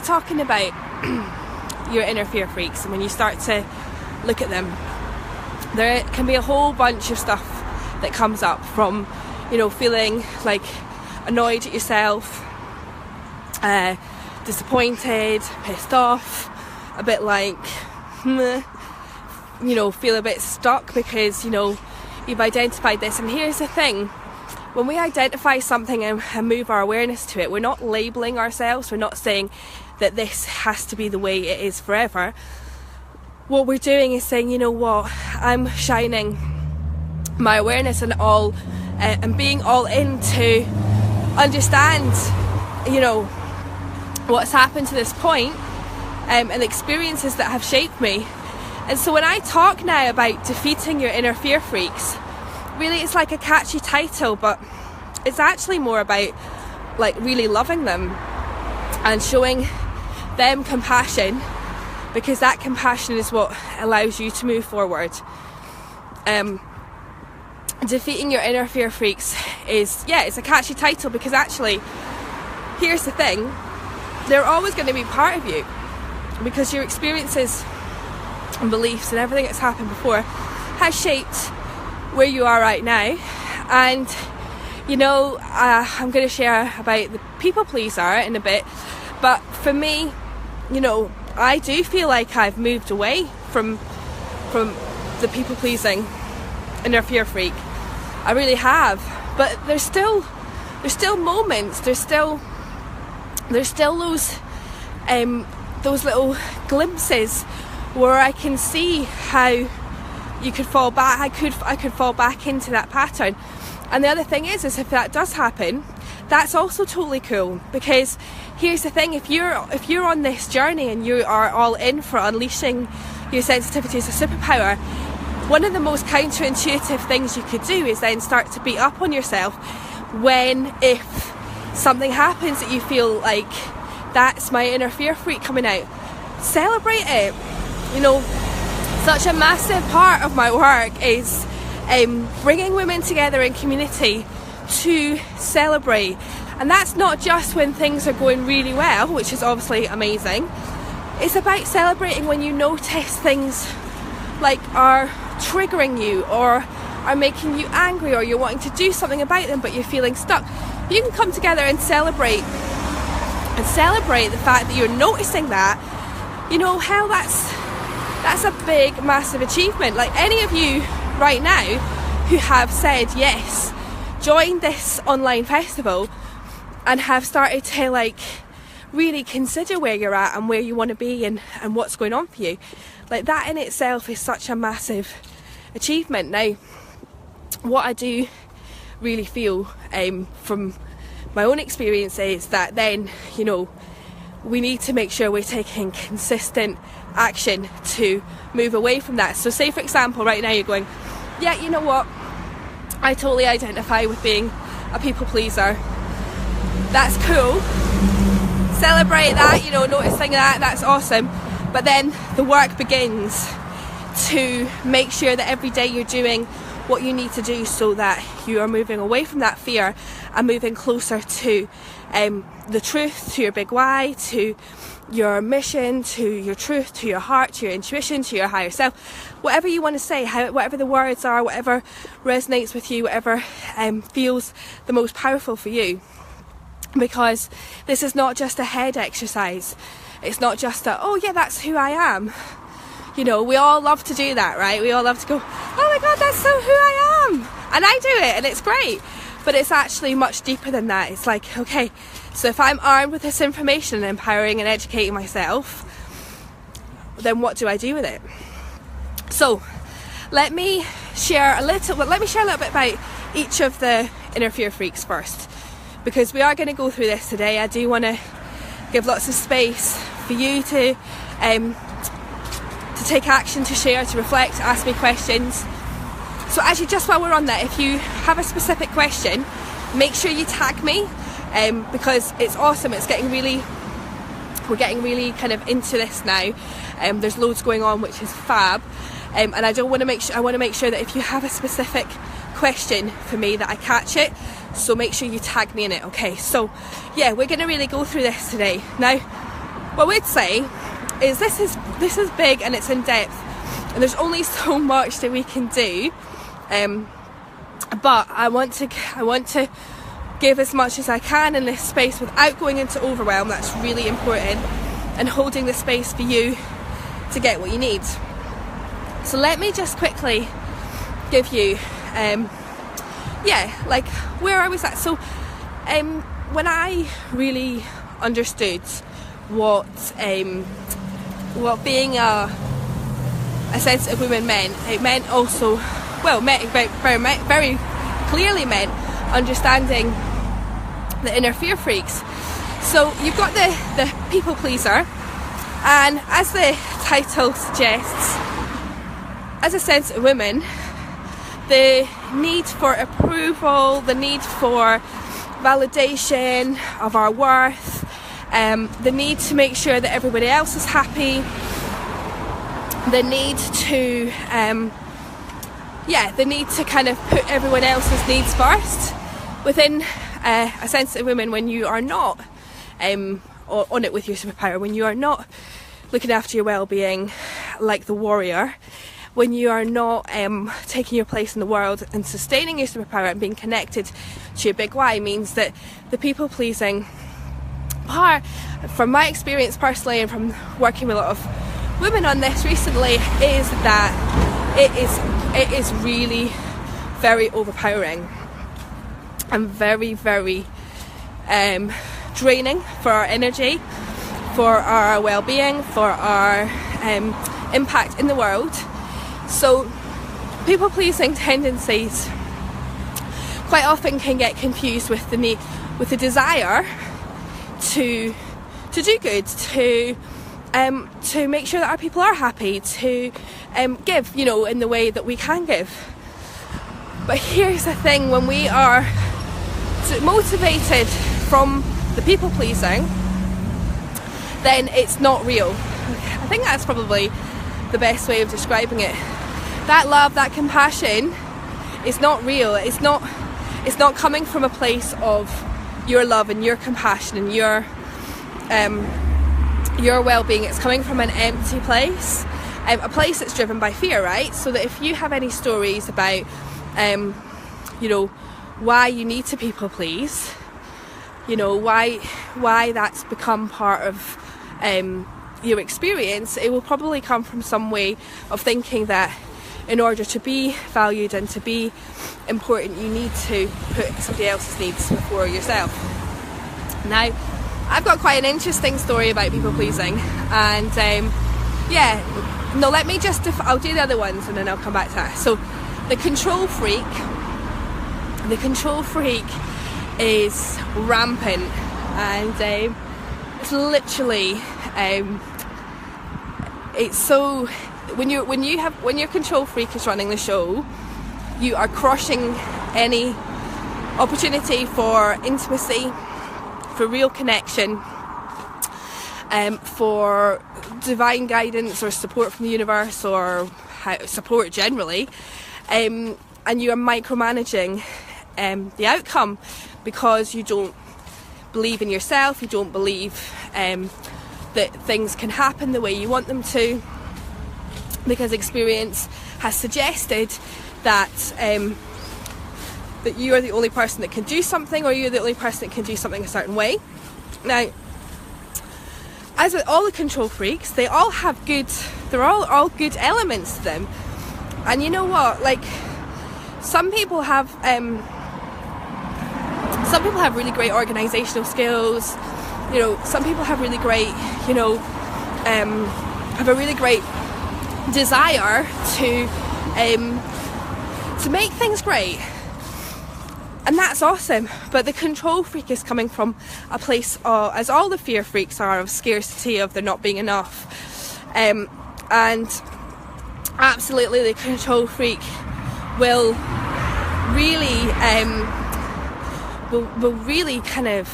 start talking about your inner fear freaks, and when you start to look at them, there can be a whole bunch of stuff that comes up from, you know, feeling like annoyed at yourself, disappointed, pissed off, a bit like, you know, feel a bit stuck because, you know, you've identified this. And here's the thing, when we identify something and move our awareness to it, we're not labeling ourselves, we're not saying that this has to be the way it is forever. What we're doing is saying, you know what, I'm shining my awareness and being all in to understand, you know, what's happened to this point, and the experiences that have shaped me. And so when I talk now about defeating your inner fear freaks, really it's like a catchy title, but it's actually more about like really loving them and showing them compassion, because that compassion is what allows you to move forward. Defeating your inner fear freaks is, it's a catchy title, because actually, here's the thing, they're always going to be part of you, because your experiences and beliefs and everything that's happened before has shaped where you are right now. And you know, I'm going to share about the people pleaser in a bit, but for me, you know, I do feel like I've moved away from the people pleasing inner fear freak. I really have, but there's still moments, there's still those little glimpses where I can see how you could fall back. I could fall back into that pattern. And the other thing is if that does happen, that's also totally cool, because here's the thing, if you're on this journey and you are all in for unleashing your sensitivity as a superpower, one of the most counterintuitive things you could do is then start to beat up on yourself if something happens that you feel like, that's my inner fear freak coming out. Celebrate it. You know, such a massive part of my work is bringing women together in community to celebrate. And that's not just when things are going really well, which is obviously amazing. It's about celebrating when you notice things like are triggering you or are making you angry, or you're wanting to do something about them but you're feeling stuck. You can come together and celebrate the fact that you're noticing that. You know, hell, that's a big, massive achievement. Like, any of you right now who have said yes, joined this online festival and have started to like really consider where you're at and where you want to be and what's going on for you, like, that in itself is such a massive achievement. Now, what I do really feel from my own experience is that then, you know, we need to make sure we're taking consistent action to move away from that. So say, for example, right now you're going, yeah, you know what, I totally identify with being a people pleaser. That's cool. Celebrate that, you know, noticing that's awesome. But then the work begins to make sure that every day you're doing what you need to do so that you are moving away from that fear and moving closer to the truth, to your big why, to your mission, to your truth, to your heart, to your intuition, to your higher self. Whatever you want to say, whatever the words are, whatever resonates with you, whatever feels the most powerful for you. Because this is not just a head exercise. It's not just a, oh yeah, that's who I am. You know, we all love to do that, right? We all love to go, oh my God, that's so who I am. And I do it, and it's great. But it's actually much deeper than that. It's like, okay, so if I'm armed with this information and empowering and educating myself, then what do I do with it? So let me share a little bit about each of the inner fear freaks first, because we are going to go through this today. I do want to give lots of space for you to take action, to share, to reflect, to ask me questions. So actually, just while we're on that, if you have a specific question, make sure you tag me, because it's awesome. We're getting really kind of into this now. There's loads going on, which is fab. And I want to make sure that if you have a specific question for me, that I catch it. So make sure you tag me in it. Okay, so yeah, we're going to really go through this today. Now, what we'd say is this is big and it's in depth, and there's only so much that we can do, but I want to give as much as I can in this space without going into overwhelm. That's really important, and holding the space for you to get what you need. So let me just quickly give you like where I was at. So when I really understood what being a sensitive woman meant, it meant also, very clearly meant understanding the inner fear freaks. So you've got the people pleaser, and as the title suggests, as a sensitive woman, the need for approval, the need for validation of our worth, the need to make sure that everybody else is happy, the need to kind of put everyone else's needs first within a sensitive woman. When you are not on it with your superpower, when you are not looking after your well-being like the warrior, when you are not taking your place in the world and sustaining your superpower and being connected to your big why, means that the people pleasing part, from my experience personally and from working with a lot of women on this recently, is that it is really very overpowering and very, very draining for our energy, for our well-being, for our impact in the world. So people-pleasing tendencies quite often can get confused with the desire to do good, to make sure that our people are happy, to give, in the way that we can give. But here's the thing: when we are motivated from the people-pleasing, then it's not real. I think that's probably the best way of describing it. That love, that compassion is not real. It's not coming from a place of your love and your compassion and your well-being. It's coming from an empty place, a place that's driven by fear, right? So that if you have any stories about why you need to people please, why that's become part of your experience, it will probably come from some way of thinking that in order to be valued and to be important, you need to put somebody else's needs before yourself. Now, I've got quite an interesting story about people pleasing, and let me just, I'll do the other ones and then I'll come back to that. So the control freak is rampant, and it's literally it's so, when your control freak is running the show, you are crushing any opportunity for intimacy, for real connection, for divine guidance or support from the universe, or support generally, and you are micromanaging the outcome because you don't believe in yourself, you don't believe that things can happen the way you want them to, because experience has suggested that that you are the only person that can do something, or you're the only person that can do something a certain way. Now, as with all the control freaks, they all have they're all good elements to them. And you know what? Like, some people have really great organizational skills. Some people have really great, have a really great desire to make things great, and that's awesome. But the control freak is coming from a place of, as all the fear freaks are, of scarcity, of there not being enough, and absolutely the control freak will really will really kind of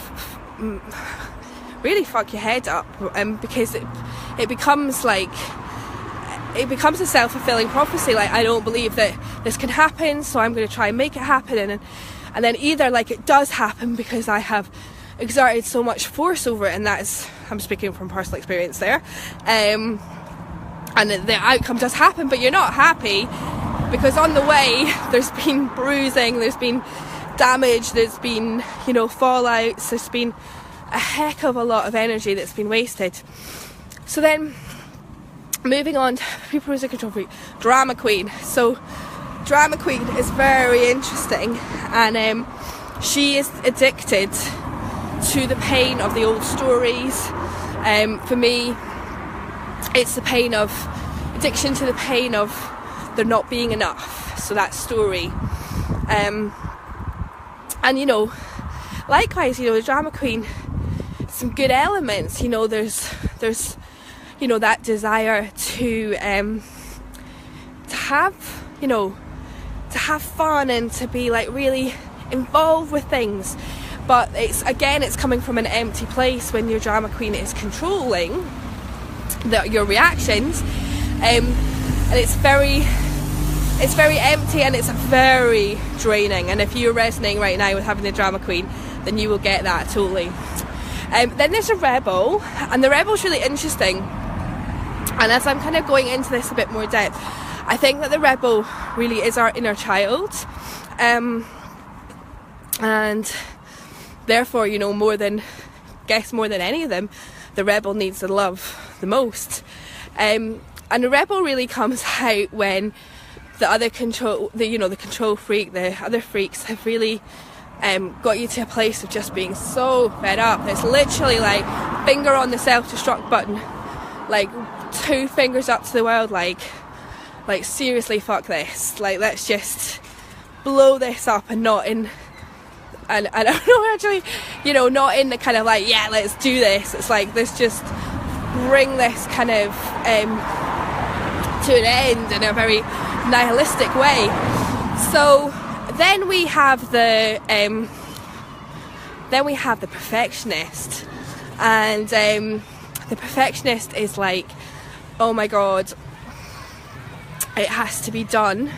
really fuck your head up, because it becomes a self-fulfilling prophecy. Like, I don't believe that this can happen, so I'm going to try and make it happen, and then either, like, it does happen because I have exerted so much force over it, and that is, I'm speaking from personal experience there, and the outcome does happen, but you're not happy because on the way there's been bruising, there's been damage, there's been, you know, fallouts, there's been a heck of a lot of energy that's been wasted. So then moving on to people who's a control freak, drama queen. So drama queen is very interesting, and she is addicted to the pain of the old stories. For me, it's the pain of addiction to the pain of there not being enough. So that story, and you know, likewise, you know, the drama queen, some good elements. You know, there's you know, that desire to have, you know, to have fun and to be like really involved with things, but it's coming from an empty place when your drama queen is controlling your reactions, and it's very empty and it's very draining. And if you're resonating right now with having the drama queen, then you will get that totally. Then there's a rebel, and the rebel's really interesting. And as I'm kind of going into this a bit more depth, I think that the rebel really is our inner child, and therefore, you know, more than any of them, the rebel needs the love the most. And the rebel really comes out when the control freak, the other freaks have really got you to a place of just being so fed up. It's literally like finger on the self-destruct button, like 2 fingers up to the world, like seriously, fuck this, like let's just blow this up, and not in, and I don't know, actually, you know, not in the kind of like, yeah, let's do this. It's like, let's just bring this kind of to an end in a very nihilistic way. So then we have the perfectionist, and the perfectionist is like, oh my god, it has to be done,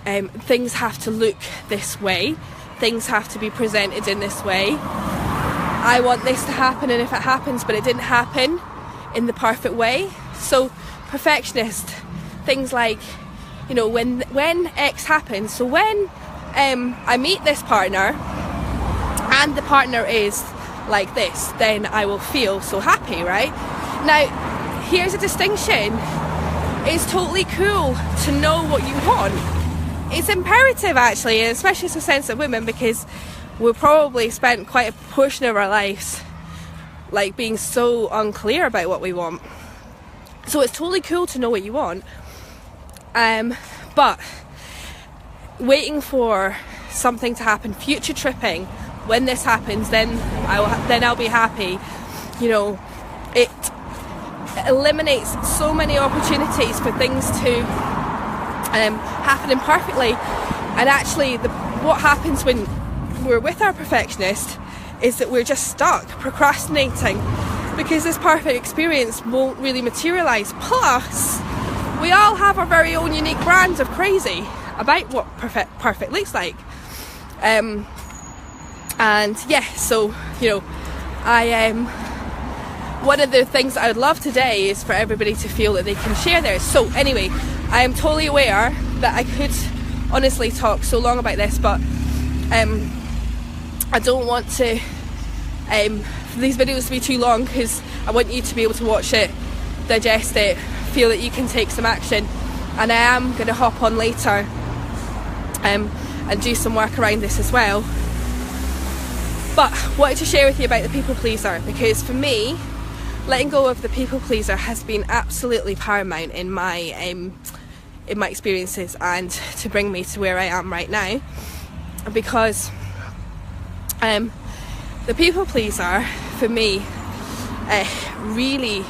things have to look this way, things have to be presented in this way, I want this to happen, and if it happens but it didn't happen in the perfect way. So perfectionist, things like, you know, when X happens, so when I meet this partner and the partner is like this, then I will feel so happy, right? Now here's a distinction. It's totally cool to know what you want. It's imperative, actually, and especially as a sensitive women, because we've probably spent quite a portion of our lives like being so unclear about what we want. So it's totally cool to know what you want, but waiting for something to happen, future tripping, when this happens, then I'll be happy. You know, it eliminates so many opportunities for things to happen imperfectly. And actually, what happens when we're with our perfectionist is that we're just stuck procrastinating, because this perfect experience won't really materialise. Plus, we all have our very own unique brands of crazy about what perfect looks like. And yeah, so, you know, one of the things I would love today is for everybody to feel that they can share theirs. So anyway, I am totally aware that I could honestly talk so long about this, but I don't want to for these videos to be too long, because I want you to be able to watch it, digest it, feel that you can take some action. And I am going to hop on later and do some work around this as well. But wanted to share with you about the people pleaser, because for me, letting go of the people pleaser has been absolutely paramount in my experiences, and to bring me to where I am right now. Because the people pleaser for me really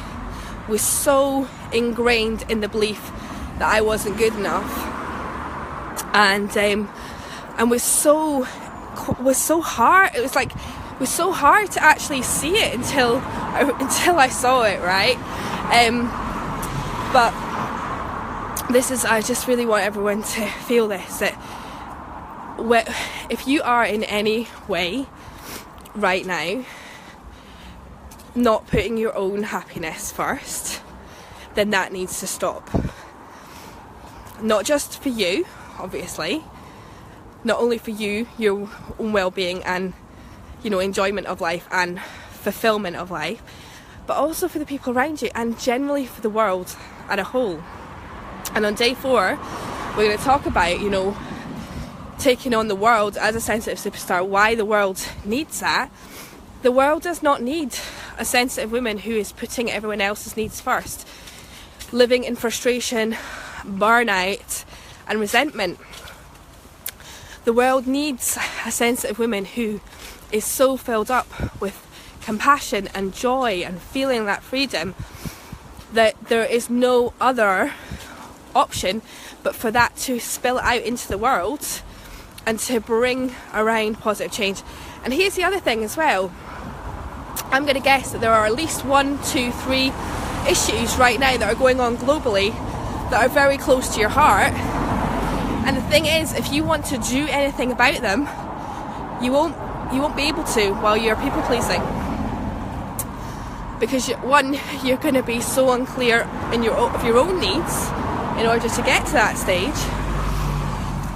was so ingrained in the belief that I wasn't good enough, and was so hard. It was so hard to actually see it until I saw it, right? But I just really want everyone to feel this, that if you are in any way right now not putting your own happiness first, then that needs to stop. Not just for you, obviously, not only for you, your own well-being and, you know, enjoyment of life and fulfillment of life, but also for the people around you and generally for the world as a whole. And on day 4, we're going to talk about, you know, taking on the world as a sensitive superstar, why the world needs that. The world does not need a sensitive woman who is putting everyone else's needs first, living in frustration, burnout and resentment. The world needs a sensitive woman who is so filled up with compassion and joy and feeling that freedom that there is no other option but for that to spill out into the world and to bring around positive change. And here's the other thing as well. I'm going to guess that there are at least 1, 2, 3 issues right now that are going on globally that are very close to your heart. And the thing is, if you want to do anything about them, you won't be able to while you're people pleasing. Because one, you're going to be so unclear of your own needs in order to get to that stage.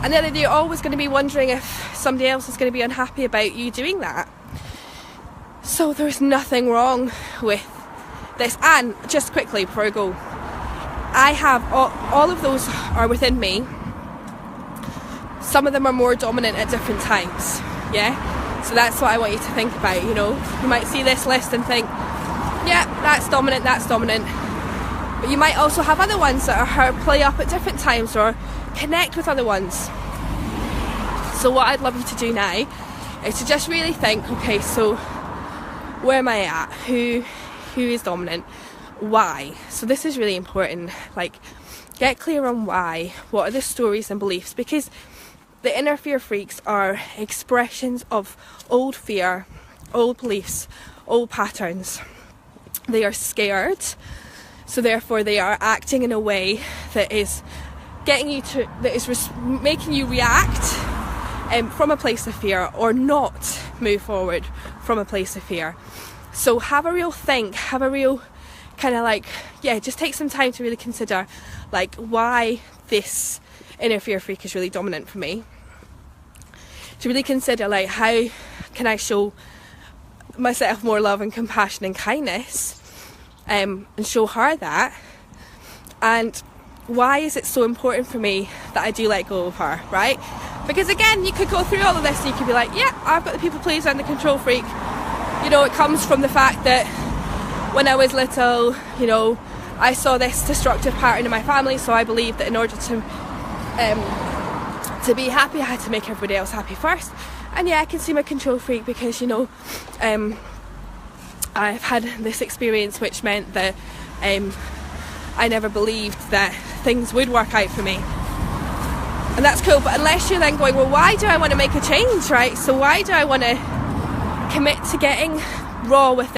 And then you're always going to be wondering if somebody else is going to be unhappy about you doing that. So there's nothing wrong with this. And just quickly before I go, I have all of those are within me. Some of them are more dominant at different times, yeah? So that's what I want you to think about, you know. You might see this list and think, yeah, that's dominant. But you might also have other ones that are play up at different times or connect with other ones. So what I'd love you to do now is to just really think, okay, so where am I at? Who is dominant? Why? So this is really important. Like, get clear on why. What are the stories and beliefs? Because the inner fear freaks are expressions of old fear, old beliefs, old patterns. They are scared, so therefore they are acting in a way that is making you react from a place of fear or not move forward from a place of fear. So have a real think, have a real kind of like, yeah, just take some time to really consider like why this inner fear freak is really dominant for me. To really consider like how can I show myself more love and compassion and kindness and show her that, and why is it so important for me that I do let go of her, right? Because again, you could go through all of this and you could be like, yeah, I've got the people pleaser and the control freak. You know, it comes from the fact that when I was little, you know, I saw this destructive pattern in my family, so I believed that in order to be happy, I had to make everybody else happy first. And yeah, I can see my control freak because, you know, I've had this experience which meant that I never believed that things would work out for me. And that's cool, but unless you're then going, well, why do I want to make a change, right? So why do I want to commit to getting raw with